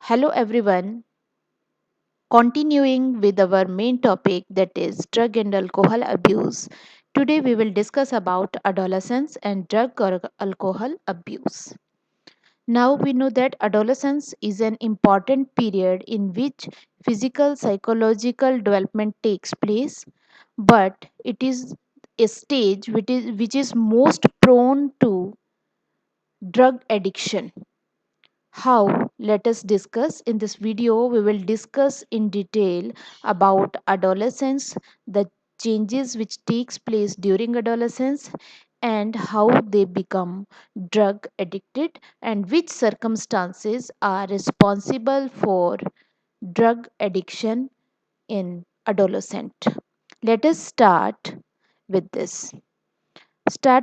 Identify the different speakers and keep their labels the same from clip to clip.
Speaker 1: Hello everyone. Continuing with our main topic, that is drug and alcohol abuse. Today we will discuss about adolescence and drug or alcohol abuse. Now we know that adolescence is an important period in which physical psychological development takes place, but it is a stage which is most prone to drug addiction. How? Let us discuss. In this video, we will discuss in detail about adolescence, the changes which takes place during adolescence, and how they become drug addicted, and which circumstances are responsible for drug addiction in adolescent. Let us start with this.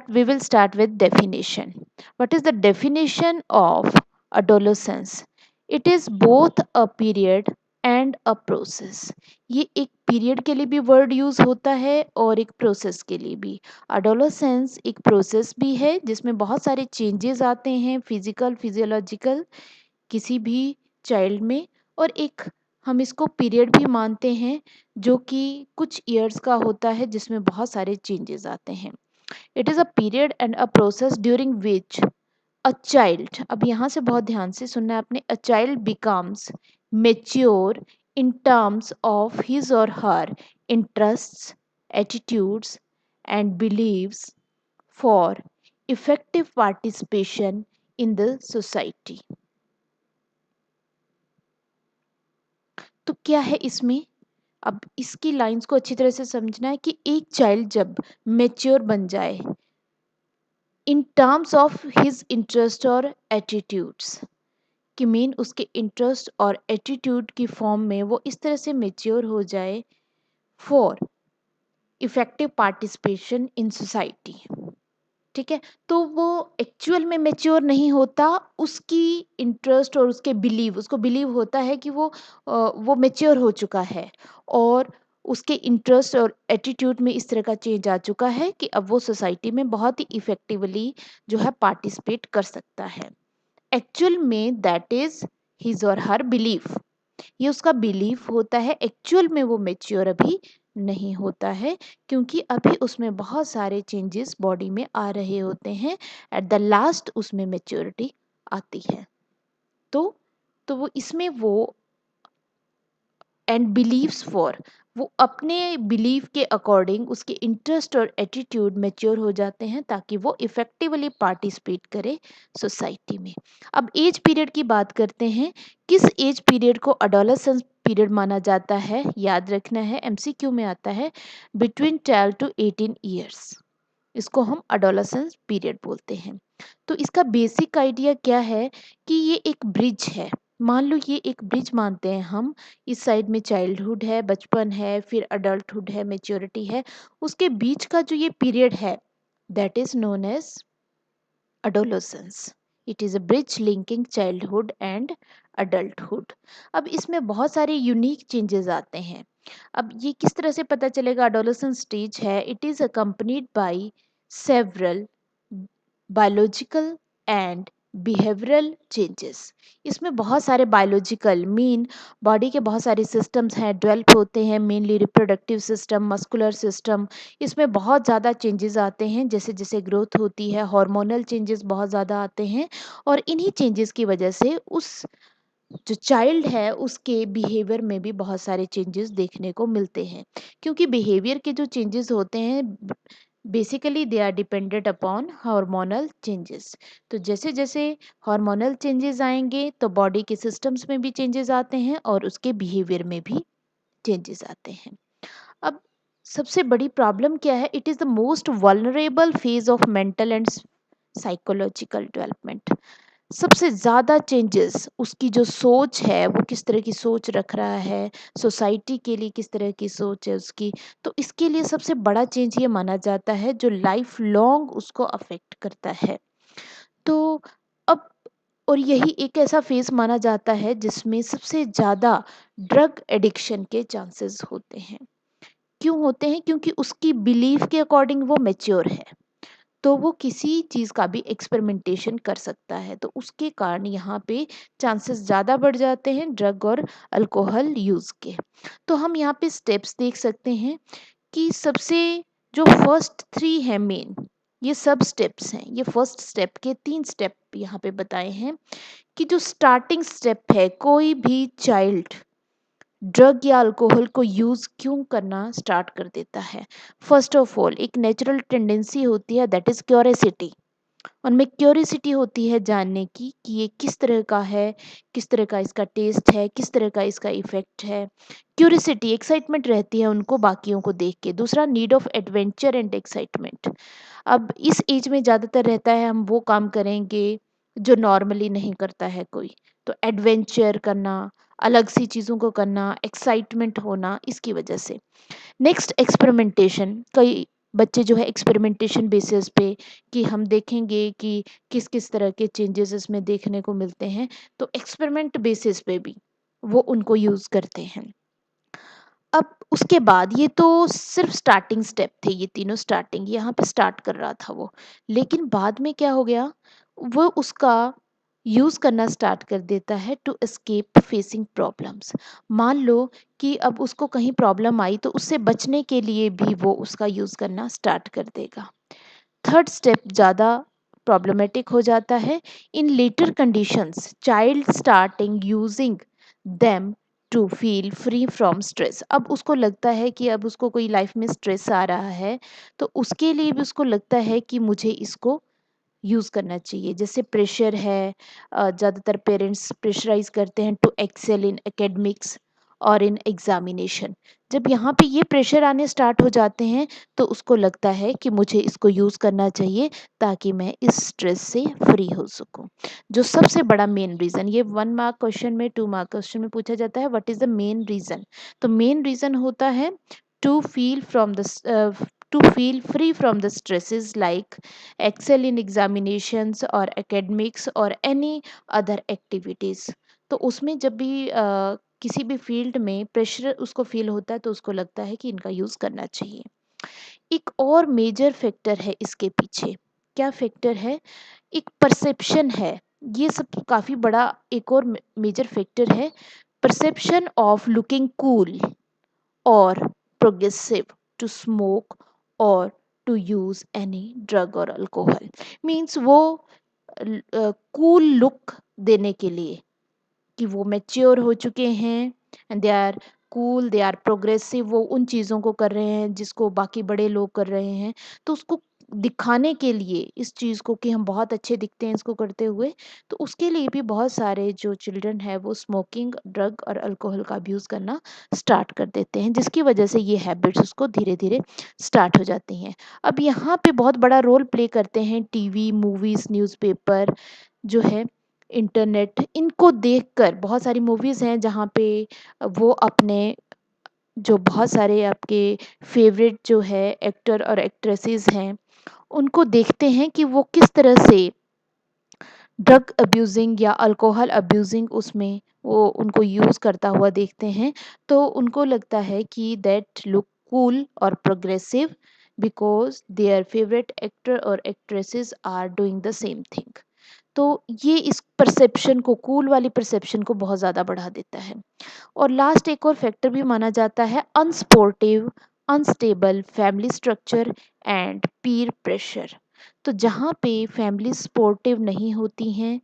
Speaker 1: We will start with definition. What is the definition of adolescence? It is both a period and a process. ये एक period के लिए भी word use होता है और एक process के लिए भी. अडोलोसेंस एक प्रोसेस भी है जिसमें बहुत सारे चेंजेस आते हैं फिजिकल फिजियोलॉजिकल किसी भी चाइल्ड में, और एक हम इसको पीरियड भी मानते हैं जो कि कुछ ईयर्स का होता है जिसमें बहुत सारे चेंजेस आते हैं. It is a period and a process during which a child, अब यहाँ से बहुत ध्यान से सुनना है आपने, a child becomes mature in terms of his और हर interests, attitudes, and beliefs for effective participation in the society. तो क्या है इसमें? अब इसकी लाइंस को अच्छी तरह से समझना है कि एक चाइल्ड जब मेच्योर बन जाए in terms of his interest और एटीट्यूड्स, कि मीन उसके इंटरेस्ट और एटीट्यूड की फॉर्म में वो इस तरह से मेच्योर हो जाए for effective participation in society. ठीक है, तो वो एक्चुअल में मेच्योर नहीं होता, उसकी इंटरेस्ट और उसके बिलीव, उसको बिलीव होता है कि वो मेच्योर हो चुका है और उसके इंटरेस्ट और एटीट्यूड में इस तरह का चेंज आ चुका है कि अब वो सोसाइटी में बहुत ही इफेक्टिवली जो है पार्टिसिपेट कर सकता है. एक्चुअल में दैट इज हिज और हर बिलीफ, ये उसका बिलीफ होता है. एक्चुअल में वो मेच्योर अभी नहीं होता है क्योंकि अभी उसमें बहुत सारे चेंजेस बॉडी में आ रहे होते हैं. एट द लास्ट उसमें मेच्योरिटी आती है. तो वो इसमें वो एंड बिलीव्स फॉर, वो अपने बिलीव के अकॉर्डिंग उसके इंटरेस्ट और एटीट्यूड मेच्योर हो जाते हैं ताकि वो इफेक्टिवली पार्टिसिपेट करे सोसाइटी में. अब एज पीरियड की बात करते हैं. किस एज पीरियड को अडोलेसेंस पीरियड माना जाता है? याद रखना है, एमसीक्यू में आता है, बिटवीन 12 टू 18 ईयर्स. इसको हम अडोलेसेंस पीरियड बोलते हैं. तो इसका बेसिक आइडिया क्या है कि ये एक ब्रिज है. मान लो ये एक ब्रिज मानते हैं हम. इस साइड में चाइल्डहुड है, बचपन है, फिर अडल्टहुड है, मेच्योरिटी है. उसके बीच का जो ये पीरियड है that is known as adolescence. It is a bridge linking childhood and adulthood. अब इसमें बहुत सारे यूनिक चेंजेस आते हैं. अब ये किस तरह से पता चलेगा adolescent स्टेज है? It is accompanied by several biological and behavioural changes. इसमें बहुत सारे बायोलॉजिकल मीन बॉडी के बहुत सारे सिस्टम्स हैं, डेवलप होते हैं, mainly reproductive system, muscular system. इसमें बहुत ज़्यादा चेंजेस आते हैं जैसे जैसे ग्रोथ होती है. हार्मोनल चेंजेस बहुत ज़्यादा आते हैं और इन्हीं चेंजेस की वजह से उस जो चाइल्ड है उसके बिहेवियर में भी बहुत सारे चेंजेस देखने को मिलते हैं. क्योंकि बिहेवियर के जो चेंजेस होते हैं basically they are dependent upon hormonal changes. तो जैसे जैसे हार्मोनल चेंजेस आएंगे तो बॉडी के सिस्टम्स में भी चेंजेस आते हैं और उसके बिहेवियर में भी चेंजेस आते हैं. अब सबसे बड़ी प्रॉब्लम क्या है? It is the most vulnerable phase of mental and psychological development. सबसे ज़्यादा चेंजेस उसकी जो सोच है, वो किस तरह की सोच रख रहा है, सोसाइटी के लिए किस तरह की सोच है उसकी, तो इसके लिए सबसे बड़ा चेंज ये माना जाता है जो लाइफ लॉन्ग उसको अफेक्ट करता है. तो अब और यही एक ऐसा फेज माना जाता है जिसमें सबसे ज़्यादा ड्रग एडिक्शन के चांसेस होते हैं. क्यों होते हैं? क्योंकि उसकी बिलीफ के अकॉर्डिंग वो मेच्योर है. तो वो किसी चीज़ का भी एक्सपेरिमेंटेशन कर सकता है। तो उसके कारण यहाँ पे चांसेस ज़्यादा बढ़ जाते हैं ड्रग और अल्कोहल यूज़ के। तो हम यहाँ पे स्टेप्स देख सकते हैं कि सबसे जो फर्स्ट 3 हैं मेन, ये सब स्टेप्स हैं। ये फर्स्ट स्टेप के 3 स्टेप यहाँ पे बताए हैं कि जो स्टार्टिंग स्टेप है, कोई भी चाइल्ड ड्रग या अल्कोहल को यूज़ क्यों करना स्टार्ट कर देता है। फर्स्ट ऑफ ऑल एक नेचुरल टेंडेंसी होती है, दैट इज़ क्यूरियोसिटी। उनमें क्यूरियोसिटी होती है जानने की कि ये किस तरह का है, किस तरह का इसका टेस्ट है, किस तरह का इसका इफ़ेक्ट है। क्यूरियोसिटी, एक्साइटमेंट रहती है उनको बाकियों को देख के। दूसरा need of adventure and excitement. अब इस एज में ज़्यादातर रहता है हम वो काम करेंगे जो नॉर्मली नहीं करता है कोई। तो एडवेंचर करना, अलग सी चीज़ों को करना, एक्साइटमेंट होना इसकी वजह से। नेक्स्ट एक्सपेरिमेंटेशन, कई बच्चे जो है एक्सपेरिमेंटेशन बेसिस पे कि हम देखेंगे कि किस किस तरह के चेंजेस इसमें देखने को मिलते हैं, तो एक्सपेरिमेंट बेसिस पे भी वो उनको यूज़ करते हैं। अब उसके बाद ये तो सिर्फ स्टार्टिंग स्टेप थे, ये तीनों स्टार्टिंग यहाँ पे स्टार्ट कर रहा था वो। लेकिन बाद में क्या हो गया, वो उसका यूज़ करना स्टार्ट कर देता है टू एस्केप फेसिंग प्रॉब्लम्स। मान लो कि अब उसको कहीं प्रॉब्लम आई तो उससे बचने के लिए भी वो उसका यूज़ करना स्टार्ट कर देगा। थर्ड स्टेप ज़्यादा प्रॉब्लमेटिक हो जाता है। In later conditions child starting using them to feel free from stress. अब उसको लगता है कि अब उसको कोई लाइफ में स्ट्रेस आ रहा है, तो उसके लिए भी उसको लगता है कि मुझे इसको यूज़ करना चाहिए। जैसे प्रेशर है, ज़्यादातर पेरेंट्स प्रेशराइज करते हैं टू एक्सेल इन एकेडमिक्स और इन एग्जामिनेशन। जब यहाँ पे ये प्रेशर आने स्टार्ट हो जाते हैं तो उसको लगता है कि मुझे इसको यूज़ करना चाहिए ताकि मैं इस स्ट्रेस से फ्री हो सकूं। जो सबसे बड़ा मेन रीज़न, ये 1 मार्क क्वेश्चन में 2 मार्क क्वेश्चन में पूछा जाता है, what is the main reason. तो मेन रीज़न होता है to feel from the to feel free from the stresses like excel in examinations or academics or any other activities। तो उसमें जब भी किसी भी फील्ड में प्रेशर उसको फील होता है तो उसको लगता है कि इनका यूज़ करना चाहिए। एक और मेजर फैक्टर है इसके पीछे, क्या फैक्टर है, एक परसेप्शन है। ये सब काफ़ी बड़ा एक और मेजर फैक्टर है, perception of looking cool or progressive to smoke or to use any drug or alcohol। Means वो कूल लुक देने के लिए कि वो मैच्योर हो चुके हैं and they are cool, they are progressive, वो उन चीज़ों को कर रहे हैं जिसको बाकी बड़े लोग कर रहे हैं। तो उसको दिखाने के लिए इस चीज़ को कि हम बहुत अच्छे दिखते हैं इसको करते हुए, तो उसके लिए भी बहुत सारे जो चिल्ड्रन है वो स्मोकिंग, ड्रग और अल्कोहल का अब्यूज़ करना स्टार्ट कर देते हैं, जिसकी वजह से ये हैबिट्स उसको धीरे धीरे स्टार्ट हो जाती हैं। अब यहाँ पे बहुत बड़ा रोल प्ले करते हैं टीवी, मूवीज़, न्यूज़पेपर जो है, इंटरनेट। इनको देखकर बहुत सारी मूवीज़ हैं जहाँ पे वो अपने जो बहुत सारे आपके फेवरेट जो है एक्टर और एक्ट्रेसेस हैं, उनको देखते हैं कि वो किस तरह से ड्रग अब्यूजिंग या अल्कोहल अब्यूजिंग उसमें वो उनको यूज़ करता हुआ देखते हैं। तो उनको लगता है कि दैट लुक कूल और progressive because their favourite actor और actresses are doing the same thing. तो ये इस परसेप्शन को, कूल वाली परसेप्शन को बहुत ज़्यादा बढ़ा देता है। और लास्ट एक और फैक्टर भी माना जाता है, अनस्पोर्टिव, unstable family structure and Pir pressure. तो जहाँ पे फैमिली सपोर्टिव नहीं होती हैं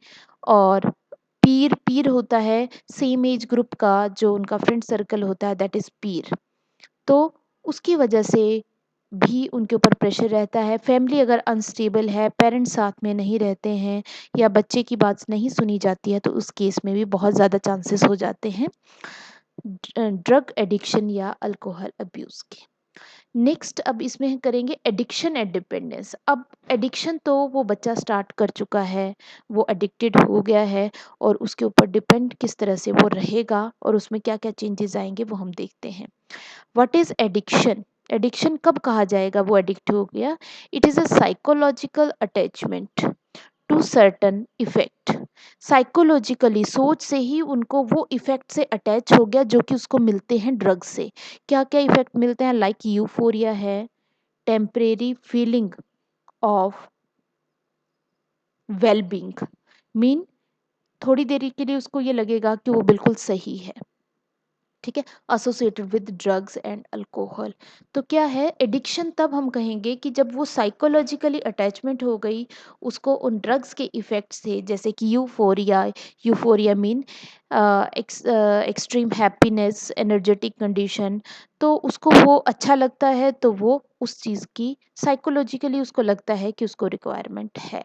Speaker 1: और पीर पीर होता है सेम एज ग्रुप का, जो उनका फ्रेंड सर्कल होता है, दैट इज़ पीर। तो उसकी वजह से भी उनके ऊपर प्रेशर रहता है। फैमिली अगर अनस्टेबल है, पेरेंट्स साथ में नहीं रहते हैं या बच्चे की बात नहीं सुनी जाती है, तो उस केस में भी बहुत ज़्यादा चांसेस हो जाते हैं ड्रग एडिक्शन या अल्कोहल अब्यूज़ के। नेक्स्ट अब इसमें हम करेंगे एडिक्शन एंड डिपेंडेंस। अब एडिक्शन तो वो बच्चा स्टार्ट कर चुका है, वो एडिक्टेड हो गया है, और उसके ऊपर डिपेंड किस तरह से वो रहेगा और उसमें क्या क्या चेंजेस आएंगे वो हम देखते हैं। व्हाट इज एडिक्शन, एडिक्शन कब कहा जाएगा वो एडिक्ट हो गया, it is a psychological attachment to certain effect. Psychologically सोच से ही उनको वो इफेक्ट से अटैच हो गया जो कि उसको मिलते हैं ड्रग से। क्या क्या इफेक्ट मिलते हैं, लाइक यूफोरिया है, temporary feeling of well being, mean थोड़ी देरी के लिए उसको ये लगेगा कि वो बिल्कुल सही है, ठीक है, associated with drugs and alcohol. तो क्या है, एडिक्शन तब हम कहेंगे कि जब वो साइकोलॉजिकली अटैचमेंट हो गई उसको उन ड्रग्स के इफेक्ट से, जैसे कि euphoria, euphoria mean extreme happiness, energetic condition, तो उसको वो अच्छा लगता है तो वो उस चीज़ की साइकोलॉजिकली उसको लगता है कि उसको रिक्वायरमेंट है।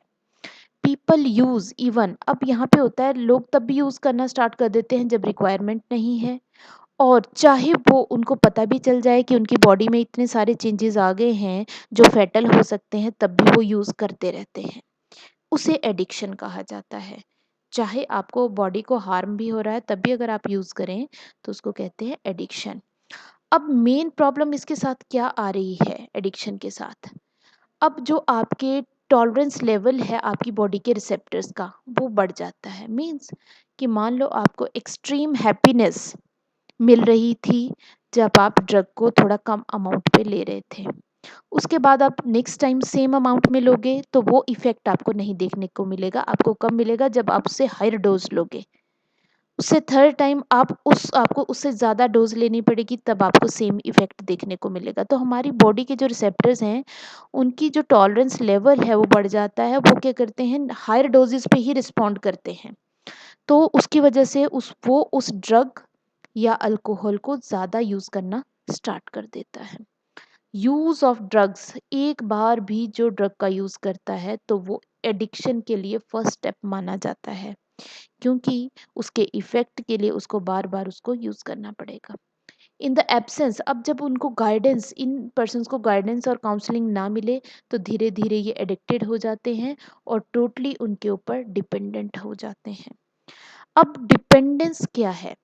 Speaker 1: पीपल यूज इवन, अब यहाँ पे होता है लोग तब भी यूज करना स्टार्ट कर देते हैं जब रिक्वायरमेंट नहीं है, और चाहे वो उनको पता भी चल जाए कि उनकी बॉडी में इतने सारे चेंजेस आ गए हैं जो फैटल हो सकते हैं, तब भी वो यूज करते रहते हैं। उसे एडिक्शन कहा जाता है। चाहे आपको बॉडी को हार्म भी हो रहा है तब भी अगर आप यूज करें तो उसको कहते हैं एडिक्शन। अब मेन प्रॉब्लम इसके साथ क्या आ रही है एडिक्शन के साथ, अब जो आपके टॉलरेंस लेवल है आपकी बॉडी के रिसेप्टर्स का वो बढ़ जाता है। मीन्स कि मान लो आपको एक्सट्रीम हैप्पीनेस मिल रही थी जब आप ड्रग को थोड़ा कम अमाउंट पे ले रहे थे, उसके बाद आप नेक्स्ट टाइम सेम अमाउंट में लोगे तो वो इफेक्ट आपको नहीं देखने को मिलेगा, आपको कम मिलेगा जब आप उससे हायर डोज लोगे। उससे थर्ड टाइम आपको उससे ज़्यादा डोज लेनी पड़ेगी तब आपको सेम इफेक्ट देखने को मिलेगा। तो हमारी बॉडी के जो रिसेप्टर्स हैं उनकी जो टॉलरेंस लेवल है वो बढ़ जाता है, वो क्या करते हैं हायर डोजेस पे ही रिस्पॉन्ड करते हैं। तो उसकी वजह से उस ड्रग या अल्कोहल को ज़्यादा यूज़ करना स्टार्ट कर देता है। यूज़ ऑफ ड्रग्स, एक बार भी जो ड्रग का यूज़ करता है तो वो एडिक्शन के लिए फर्स्ट स्टेप माना जाता है, क्योंकि उसके इफेक्ट के लिए उसको बार बार उसको यूज़ करना पड़ेगा। इन द एब्सेंस, अब जब उनको गाइडेंस, इन पर्सन्स को गाइडेंस और काउंसलिंग ना मिले तो धीरे धीरे ये एडिक्टेड हो जाते हैं और टोटली उनके ऊपर डिपेंडेंट हो जाते हैं। अब डिपेंडेंस क्या है,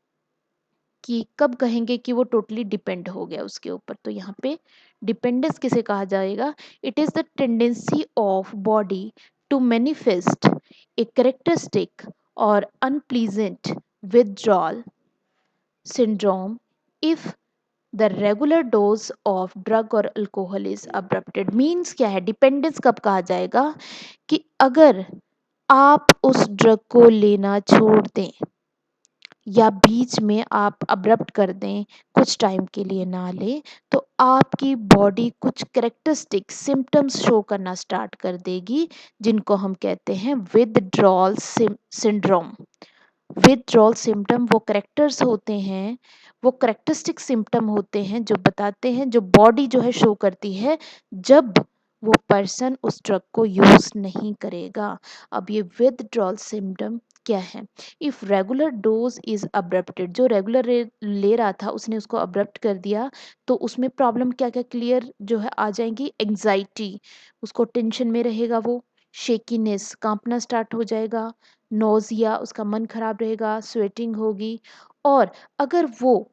Speaker 1: कि कब कहेंगे कि वो टोटली डिपेंड हो गया उसके ऊपर, तो यहाँ पे डिपेंडेंस किसे कहा जाएगा, it is the tendency of body to manifest a characteristic और unpleasant withdrawal syndrome if the regular dose of drug or alcohol is abrupted। Means क्या है, डिपेंडेंस कब कहा जाएगा, कि अगर आप उस ड्रग को लेना छोड़ दें या बीच में आप अब्रप्ट कर दें, कुछ टाइम के लिए ना लें, तो आपकी बॉडी कुछ करेक्टरिस्टिक सिम्टम्स शो करना स्टार्ट कर देगी जिनको हम कहते हैं विदड्रॉल सिंड्रोम। विदड्रॉल सिम्टम वो करेक्टर्स होते हैं, वो करेक्टरिस्टिक सिम्टम होते हैं जो बताते हैं, जो बॉडी जो है शो करती है जब वो पर्सन उस ड्रग को यूज नहीं करेगा। अब ये विदड्रॉल सिम्टम क्या है, इफ रेगुलर डोज इज अब्रप्टेड, जो रेगुलर ले रहा था उसने उसको अब्रप्ट कर दिया तो उसमें प्रॉब्लम क्या क्या क्लियर जो है आ जाएंगी, एंजाइटी, उसको टेंशन में रहेगा वो, शेकीनेस, कांपना स्टार्ट हो जाएगा, नोजिया, उसका मन खराब रहेगा, स्वेटिंग होगी, और अगर वो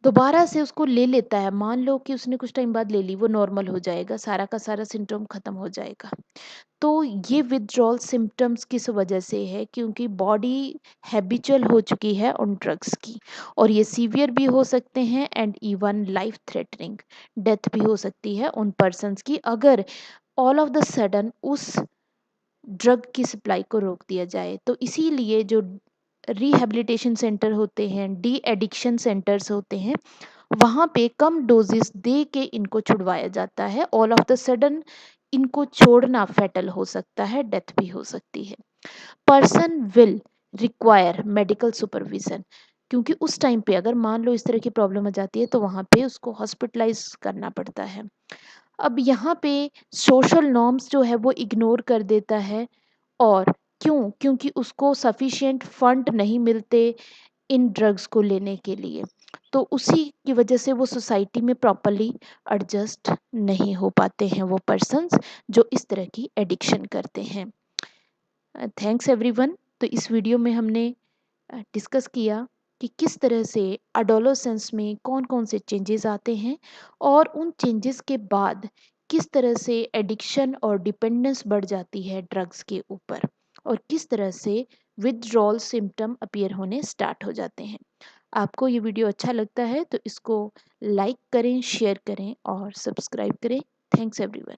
Speaker 1: दोबारा से उसको ले लेता है, मान लो कि उसने कुछ टाइम बाद ले ली, वो नॉर्मल हो जाएगा, सारा का सारा सिम्टम खत्म हो जाएगा। तो ये विथड्रॉल सिम्टम्स किस वजह से है, क्योंकि बॉडी हैबिचुअल हो चुकी है उन ड्रग्स की, और ये सीवियर भी हो सकते हैं and even life threatening, death भी हो सकती है उन पर्सन्स की अगर ऑल ऑफ द सडन उस ड्रग की सप्लाई को रोक दिया जाए। तो इसीलिए जो रिहैबिलिटेशन सेंटर होते हैं, डी एडिक्शन सेंटर्स होते हैं, वहाँ पे कम डोजेस दे के इनको छुड़वाया जाता है। ऑल ऑफ द सडन इनको छोड़ना फैटल हो सकता है, डेथ भी हो सकती है। Person will require medical supervision, क्योंकि उस टाइम पे अगर मान लो इस तरह की प्रॉब्लम आ जाती है तो वहाँ पे उसको हॉस्पिटलाइज करना पड़ता है। अब यहाँ पे सोशल नॉर्म्स जो है वो इग्नोर कर देता है, और क्यों, क्योंकि उसको सफिशिएंट फंड नहीं मिलते इन ड्रग्स को लेने के लिए, तो उसी की वजह से वो सोसाइटी में प्रॉपरली एडजस्ट नहीं हो पाते हैं वो पर्सन्स जो इस तरह की एडिक्शन करते हैं। Thanks everyone. तो इस वीडियो में हमने डिस्कस किया कि किस तरह से अडोलोसेंस में कौन कौन से चेंजेस आते हैं, और उन चेंजेस के बाद किस तरह से एडिक्शन और डिपेंडेंस बढ़ जाती है ड्रग्स के ऊपर, और किस तरह से विथड्रॉल सिम्टम अपीयर होने स्टार्ट हो जाते हैं। आपको ये वीडियो अच्छा लगता है तो इसको लाइक करें, शेयर करें और सब्सक्राइब करें। Thanks everyone.